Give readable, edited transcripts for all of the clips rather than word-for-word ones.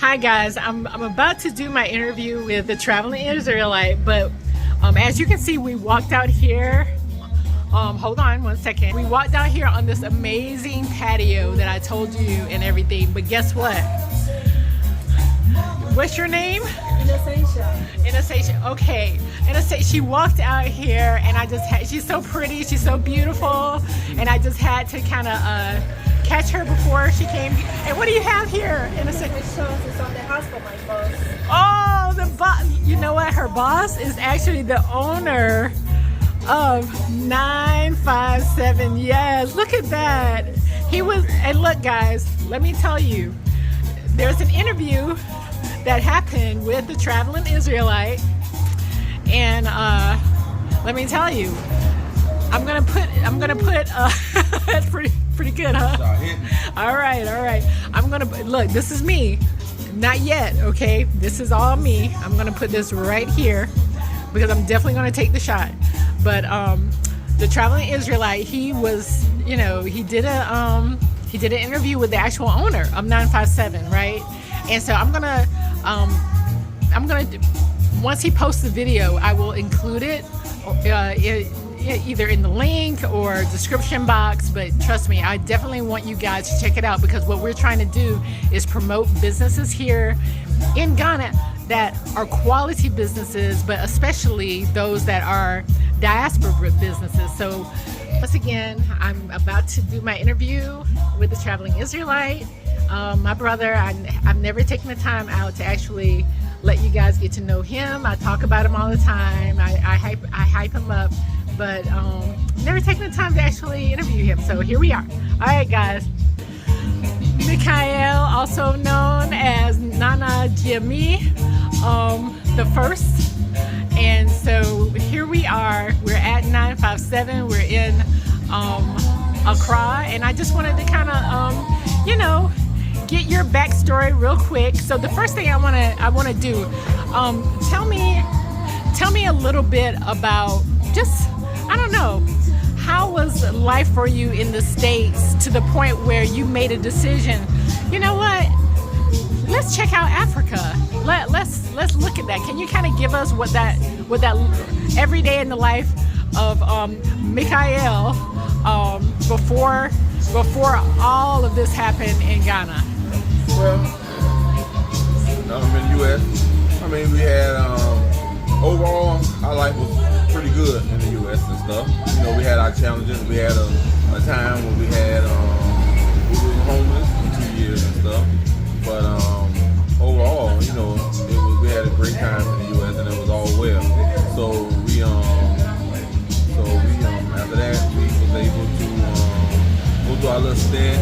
Hi guys, I'm about to do my interview with the Traveling Israelite, but as you can see, we walked out here. Hold on one second. We walked out here on this amazing patio that I told you and everything, but guess what? What's your name? Anastasia. Okay. Anastasia, she walked out here and I just had, she's so pretty, she's so beautiful, and I just had to kind of catch her before she came. And what do you have here, Anastasia? It's on the house for my boss. Oh, the boss. You know what? Her boss is actually the owner of 957. Yes, look at that. He was, and look guys, let me tell you, there's an interview that happened with the Traveling Israelite, and let me tell you, I'm gonna put that's pretty good, huh? All right. I'm gonna look. This is me. Not yet, okay? This is all me. I'm gonna put this right here because I'm definitely gonna take the shot. But the Traveling Israelite, he was, you know, he did an interview with the actual owner of 957, right? And so I'm gonna once he posts the video, I will include it either in the link or description box. But trust me, I definitely want you guys to check it out, because what we're trying to do is promote businesses here in Ghana that are quality businesses, but especially those that are diaspora businesses. So once again, I'm about to do my interview with the Traveling Israelite. My brother, I've never taken the time out to actually let you guys get to know him. I talk about him all the time. I hype him up, but never taken the time to actually interview him. So here we are. All right, guys. Mikhail, also known as Nana Jimmy, the first. And so here we are. We're at 957. We're in Accra, and I just wanted to kind of, you know, get your backstory real quick. So the first thing I want to do, tell me a little bit about just, I don't know, how was life for you in the States to the point where you made a decision, you know what, let's check out Africa. Let's look at that. Can you kind of give us what that every day in the life of Mikhail before all of this happened in Ghana? Well, I'm in the U.S. I mean, we had, overall, our life was pretty good in the U.S. and stuff. You know, we had our challenges. We had a time when we were homeless for 2 years and stuff. But overall, you know, we had a great time in the U.S. and it was all well. So we after that, we was able to go through our little stint,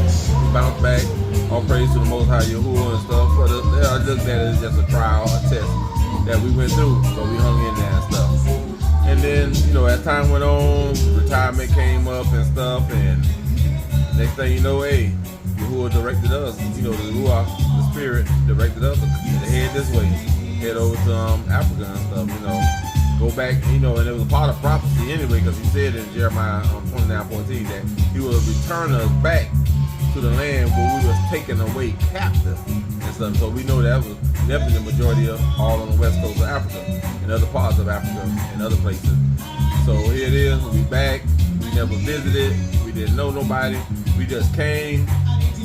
bounce back. All praise to the Most High Yahuwah and stuff. But I look at it as just a trial, a test that we went through, but we hung in there and stuff. And then, you know, as time went on, retirement came up and stuff, and next thing you know, hey, Yahuwah directed us, you know, the Ruach, the Spirit directed us to head this way, head over to Africa and stuff, you know. Go back, you know, and it was a part of prophecy anyway, because he said in Jeremiah 29:14 that he will return us back to the land where we was taken away captive and stuff. So we know that was definitely the majority of all on the west coast of Africa and other parts of Africa and other places. So here it is, we back, we never visited, we didn't know nobody, we just came,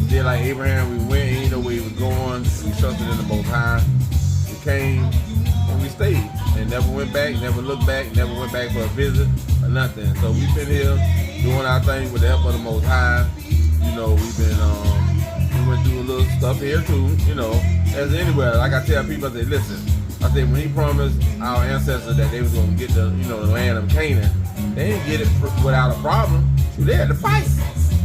did like Abraham, we went, ain't know where he was going, we trusted in the Most High, we came, and we stayed, and never went back, never looked back, never went back for a visit or nothing. So we've been here doing our thing with the help of the Most High. You know, we've been, we went through a little stuff here too, you know, as anywhere. Like I tell people, I say, listen, I say, when he promised our ancestors that they was going to get the, you know, the land of Canaan, they didn't get it without a problem. They had to fight.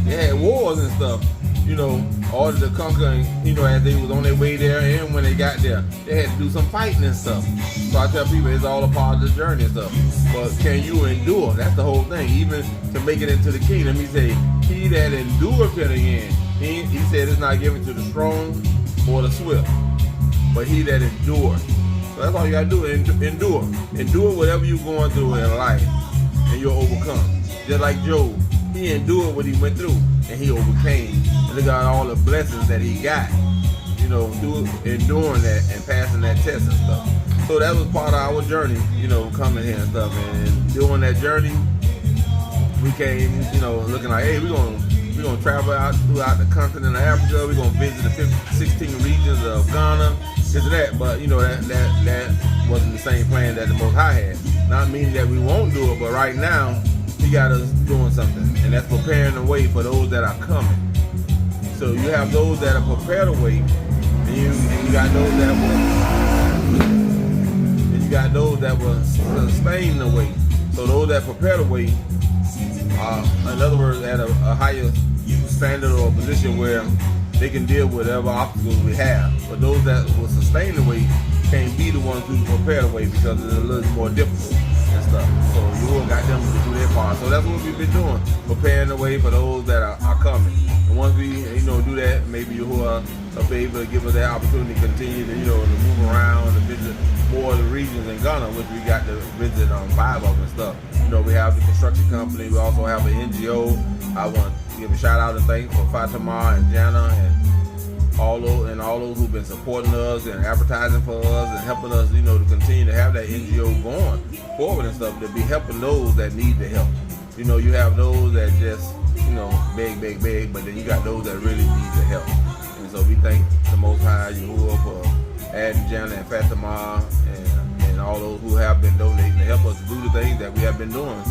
They had wars and stuff, you know, order to conquer, and, you know, as they was on their way there and when they got there, they had to do some fighting and stuff. So I tell people it's all a part of the journey and stuff. But can you endure? That's the whole thing. Even to make it into the kingdom, he said, he that endureth to the end. He said it's not given to the strong or the swift, but he that endures. So that's all you gotta do, endure. Endure whatever you're going through in life, and you'll overcome. Just like Job, he endured what he went through, and he overcame. And look at all the blessings that he got. You enduring that and passing that test and stuff. So that was part of our journey, coming here and stuff. And during that journey, we came, looking like, hey, we're gonna travel out throughout the continent of Africa. We're gonna visit the 16 regions of Ghana, this and that. But that wasn't the same plan that the Most High had. Not meaning that we won't do it, but right now He got us doing something, and that's preparing the way for those that are coming. So you have those that are prepared to wait, and you got those that will sustain the wait. So those that prepare to wait are, in other words, at a higher standard or position where they can deal with whatever obstacles we have. But those that will sustain the wait can't be the ones who prepare the wait because it's a little more difficult and stuff. So you all got them to do their part. So that's what we've been doing, preparing the way for those that are coming. And once we, do that, maybe you will be able to give us that opportunity to continue to, to move around and visit more of the regions in Ghana, which we got to visit 5 of them and stuff. We have the construction company. We also have an NGO. I want to give a shout out and thanks for Fatima and Jana and all those who've been supporting us and advertising for us and helping us, to continue to have that NGO going forward and stuff, to be helping those that need the help. You have those that just, beg, but then you got those that really need the help. And so we thank the Most High Yahuwah for adding Jana and Fatima and all those who have been donating to help us do the things that we have been doing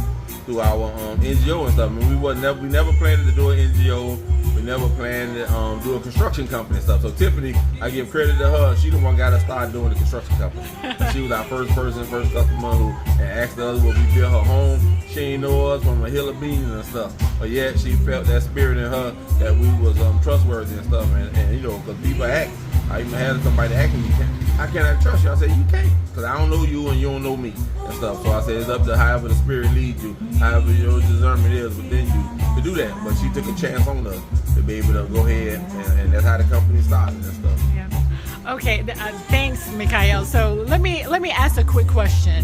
through our NGO and stuff. And we never planned to do an NGO. We never planned to do a construction company and stuff. So Tiffany, I give credit to her. She the one got us started doing the construction company. She was our first customer who asked us would we build her home. She ain't know us from a hill of beans and stuff. But yet she felt that spirit in her that we was trustworthy and stuff. And because people ask, I even had somebody ask me, how can I trust you? I said, you can't, because I don't know you and you don't know me and stuff. So I said, it's up to however the spirit leads you, however your discernment is within you to do that. But she took a chance on us to be able to go ahead, and that's how the company started and stuff. Yeah. Okay. Thanks, Mikhail. So let me ask a quick question.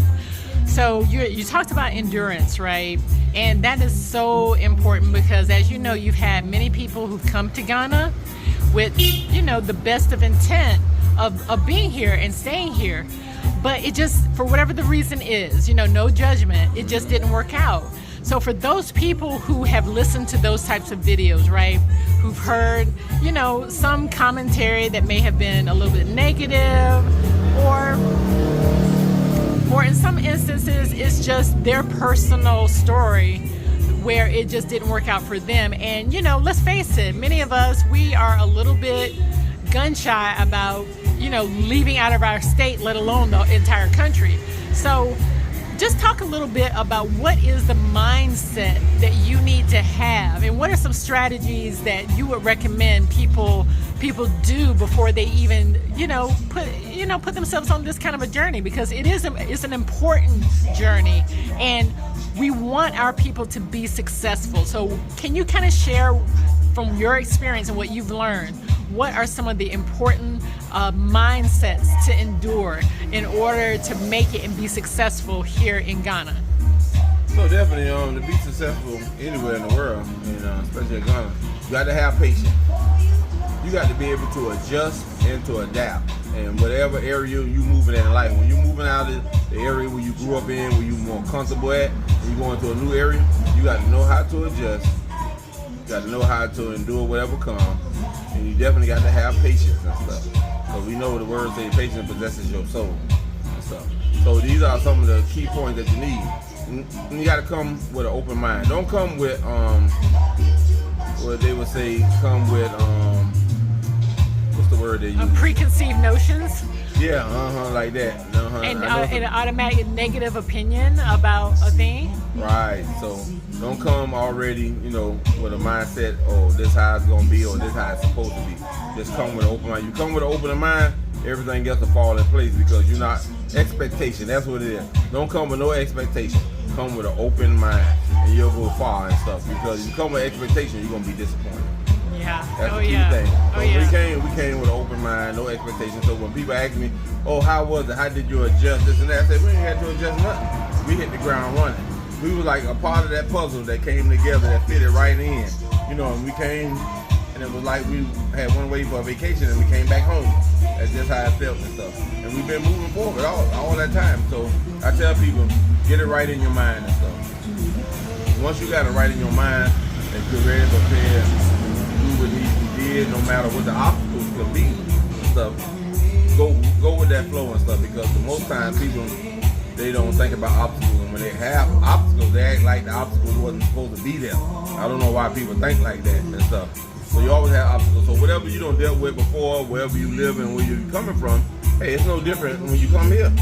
So you talked about endurance, right? And that is so important because, as you know, you've had many people who've come to Ghana with, the best of intent of being here and staying here. But it just, for whatever the reason is, no judgment, it just didn't work out. So for those people who have listened to those types of videos, right, who've heard, some commentary that may have been a little bit negative, or in some instances, it's just their personal story where it just didn't work out for them. And, let's face it, many of us, we are a little bit gun shy about, leaving out of our state, let alone the entire country. So just talk a little bit about what is the mindset that you need to have, and what are some strategies that you would recommend people do before they even put themselves on this kind of a journey, because it's an important journey and we want our people to be successful. So can you kind of share from your experience and what you've learned, what are some of the important mindsets to endure in order to make it and be successful here in Ghana? So definitely, to be successful anywhere in the world, and especially in Ghana, you got to have patience. You got to be able to adjust and to adapt. And whatever area you moving in life, when you're moving out of the area where you grew up in, where you're more comfortable at, and you go into a new area, you got to know how to adjust. You got to know how to endure whatever comes. And you definitely got to have patience and stuff. Because we know the word say patience possesses your soul and stuff. So these are some of the key points that you need. And you got to come with an open mind. Don't come with, what they would say, come with, what's the word they use? Preconceived notions. Yeah, like that. And an automatic negative opinion about a thing. Right. So don't come already, with a mindset, oh, this how it's gonna be, or this how it's supposed to be. Just come with an open mind. You come with an open mind, everything else will fall in place because you're not expectation. That's what it is. Don't come with no expectation. Come with an open mind, and you'll go far and stuff. Because if you come with expectation, you're gonna be disappointed. Yeah. That's the key thing. So we came with an open mind, no expectation. So when people ask me, oh, how was it? How did you adjust this and that? I said, we ain't had to adjust nothing. We hit the ground running. We were like a part of that puzzle that came together that fitted right in. And we came and it was like we had one way for a vacation and we came back home. That's just how it felt and stuff. And we've been moving forward all that time. So I tell people, get it right in your mind and stuff. Once you got it right in your mind and you're ready to prepare to do what needs to be did, no matter what the obstacles could be and stuff, go with that flow and stuff, because the most times people, they don't think about obstacles, and when they have obstacles, they act like the obstacles wasn't supposed to be there. I don't know why people think like that and stuff. So you always have obstacles. So whatever you don't dealt with before, wherever you live and where you're coming from, hey, it's no different when you come here.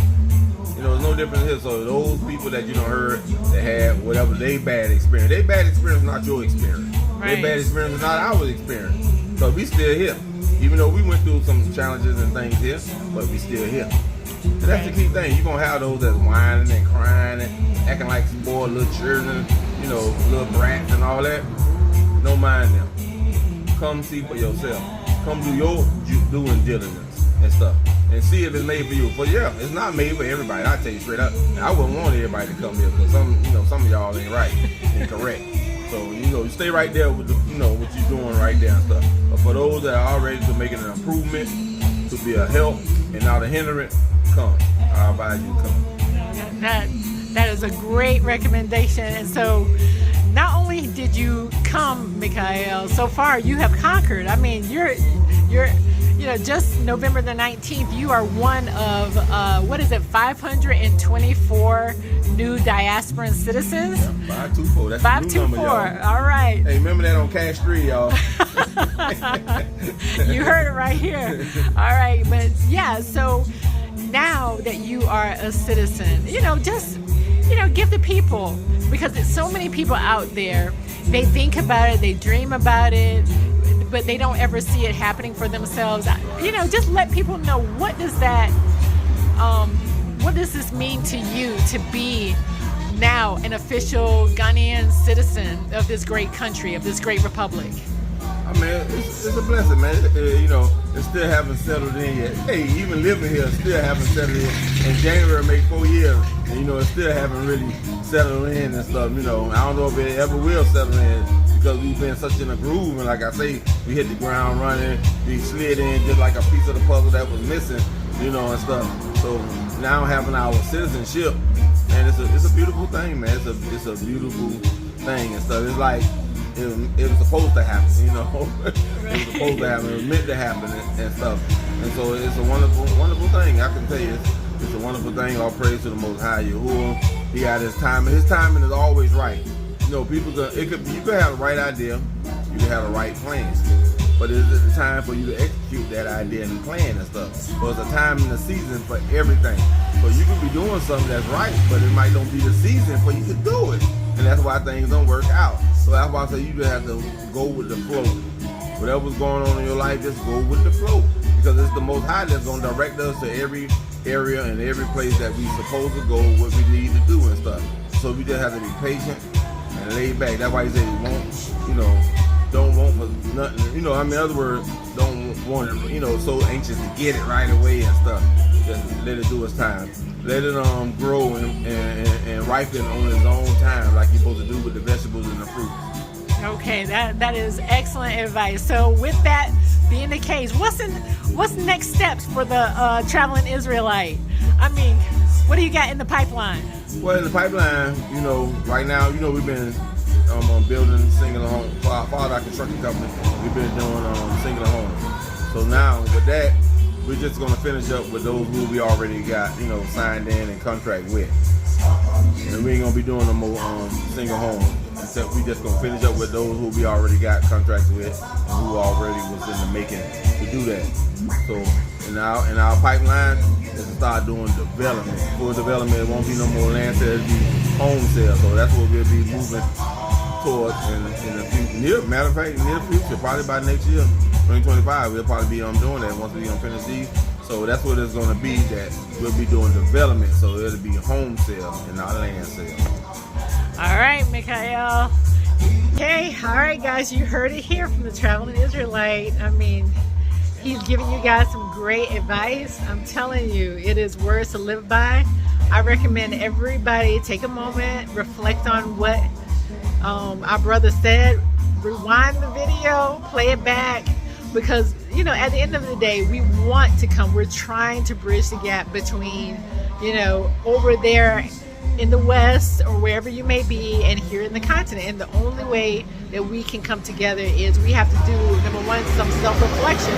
You know, it's no different here. So those people that you don't heard that had whatever they bad experience is not your experience. Right. Their bad experience is not our experience. So we still here. Even though we went through some challenges and things here, but we still here. And that's the key thing. You're going to have those that's whining and crying and acting like spoiled little children, you know, little brats and all that. Don't mind them. Come see for yourself. Come do your due diligence and stuff. And see if it's made for you. But yeah, it's not made for everybody. I'll tell you straight up. I wouldn't want everybody to come here because some of y'all ain't right and correct. So, you stay right there with the, what you're doing right there and stuff. But for those that are ready to make it an improvement, to be a help and not a hindrance, come. I advise you to come. That is a great recommendation. And so not only did you come, Mikhail, so far you have conquered. I mean, you're just November the 19th, you are one of, 524 new diasporan citizens? Yeah, 524. That's 524. The new number, y'all. All right. Hey, remember that on Cash 3, y'all. You heard it right here. All right. But yeah, so now that you are a citizen, give the people, because there's so many people out there, they think about it, they dream about it, but they don't ever see it happening for themselves. Just let people know, what does this mean to you to be now an official Ghanaian citizen of this great country, of this great republic? I mean, it's a blessing, man. It still haven't settled in yet. Hey, even living here, still haven't settled in. In January, make 4 years, and it still haven't really settled in and stuff. I don't know if it ever will settle in, because we've been such in a groove, and like I say, we hit the ground running, we slid in just like a piece of the puzzle that was missing, and stuff. So now having our citizenship, and it's a beautiful thing, man. It's a beautiful thing and stuff. It's like it was supposed to happen, It was supposed to happen. It was meant to happen and stuff. And so it's a wonderful, wonderful thing. I can tell you, it's a wonderful thing. All praise to the Most High Yahuwah. He got his time, and his timing is always right. You could have the right idea, you could have the right plan, but it's the time for you to execute that idea and plan and stuff. So it's a time and a season for everything. So you could be doing something that's right, but it might not be the season for you to do it, and that's why things don't work out. So that's why I say you just have to go with the flow. Whatever's going on in your life, just go with the flow, because it's the Most High that's going to direct us to every area and every place that we supposed to go, what we need to do and stuff. So we just have to be patient and laid back. That's why he said don't want for nothing. In other words, don't want it, so anxious to get it right away and stuff. Just let it do its time. Let it grow and ripen on its own time, like you're supposed to do with the vegetables and the fruit. Okay, that is excellent advice. So with that being the case, what's the next steps for the Traveling Israelite? I mean, what do you got in the pipeline? Well, in the pipeline, right now, we've been building single home for our construction company. We've been doing single homes. So now with that, we're just gonna finish up with those who we already got, signed in and contract with. And we ain't gonna be doing no more single homes. Except we just gonna finish up with those who we already got contracts with and who already was in the making to do that. So in our pipeline is to start doing development. For development, it won't be no more land sales, it'll be home sales. So that's what we'll be moving towards in the future. Matter of fact, near future, probably by next year, 2025, we'll probably be doing that once we finish these. So that's what it's gonna be, that we'll be doing development. So it'll be home sales and not land sales. All right, Mikhail. Okay, all right, guys, you heard it here from the Traveling Israelite. I mean, he's giving you guys some great advice. I'm telling you, it is words to live by. I recommend everybody take a moment, reflect on what our brother said, rewind the video, play it back, because you know, at the end of the day, we want to come. We're trying to bridge the gap between, you know, over there in the West or wherever you may be, and here in the continent. And the only way that we can come together is we have to do, number one, some self-reflection.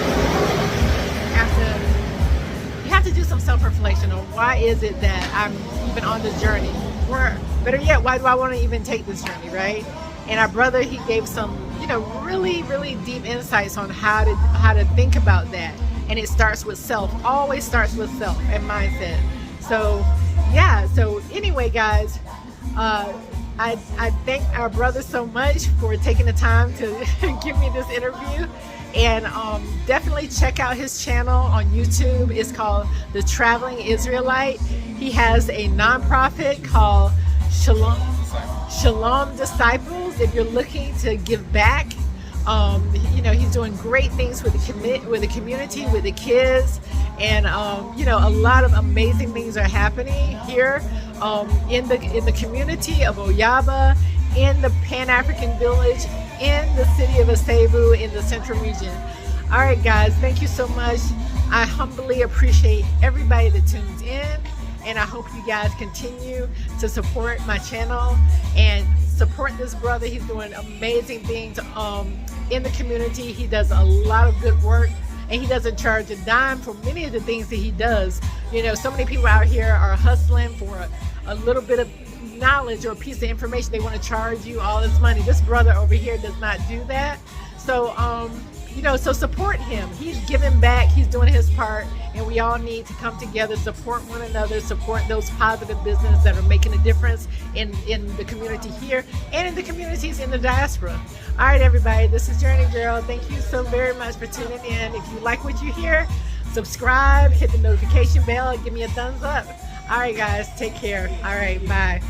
You have to do some self-reflection on why is it that I'm even on this journey, or better yet, why do I want to even take this journey, right? And our brother, he gave some, you know, really, really deep insights on how to think about that. And it starts with self, always starts with self and mindset. So yeah, so anyway, guys, I thank our brother so much for taking the time to give me this interview. And definitely check out his channel on YouTube. It's called The Traveling Israelite. He has a nonprofit called Shalom Disciples. If you're looking to give back, you know, he's doing great things with the community, with the kids, and you know, a lot of amazing things are happening here in the community of Oyaba, in the Pan-African village, in the city of Asebu, in the central region. All right, guys, thank you so much. I humbly appreciate everybody that tunes in, and I hope you guys continue to support my channel and support this brother. He's doing amazing things in the community. He does a lot of good work, and he doesn't charge a dime for many of the things that he does. You know, so many people out here are hustling for a little bit of knowledge or a piece of information. They want to charge you all this money. This brother over here does not do that. So you know, so support him. He's giving back, he's doing his part, and we all need to come together, support one another, support those positive businesses that are making a difference in the community here and in the communities in the diaspora. All right, everybody, this is Journey Girl. Thank you so very much for tuning in. If you like what you hear, subscribe, hit the notification bell, and give me a thumbs up. All right, guys, take care. All right, bye.